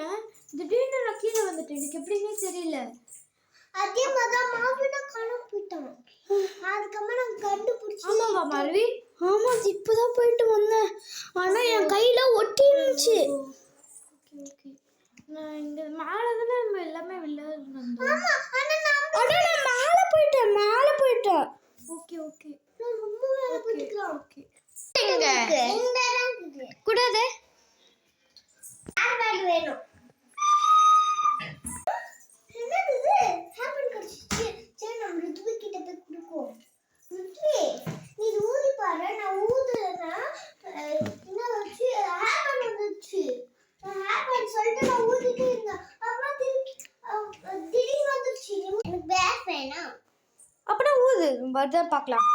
இருந்தேன், திடீர்னு நான் கீழே வந்துட்டேன். எனக்கு எப்படின்னே தெரியல. அதே மாதிரி மாவினா காணாம போயிட்டான். அதுக்கப்புறம் நான் கண்டுபிடிச்சி. ஆமாவா மாருவி? ஆமா இப்பதான் போயிட்டு வந்தேன். ஆனா என் கையில ஒட்டி இருந்துச்சு. Okay okay. நான் இங்க மேலே தானே நம்ம எல்லாமே விளையாடுனோம். ஆமா ஆனா நான் மேல போயிட்டேன். Okay okay. நான் ரொம்ப மேல போயிட்டேன். ஓகே. எங்க இந்த தான் இருக்குது. கூடாது. ஹேர் வேணும். என்னது இது? ஹேர் பேண்ட் கடிச்சிச்சு. சரி நம்ம ருத்வி கிட்ட போய் கொடுப்போம். ருத்வி நீ ஊதி பாரு. நான் ஊதுறேன்னா என்ன வச்சு ஹேர் பேண்ட் வந்துச்சு. நான் ஹேர் பேண்ட் சொல்லிட்டு நான் ஊதிட்டே இருந்தேன். அப்புறம் திடீர்னு வந்துருச்சு. எனக்கு பேக் வேணும். அப்படின்னா ஊது, வருதா பார்க்கலாம்.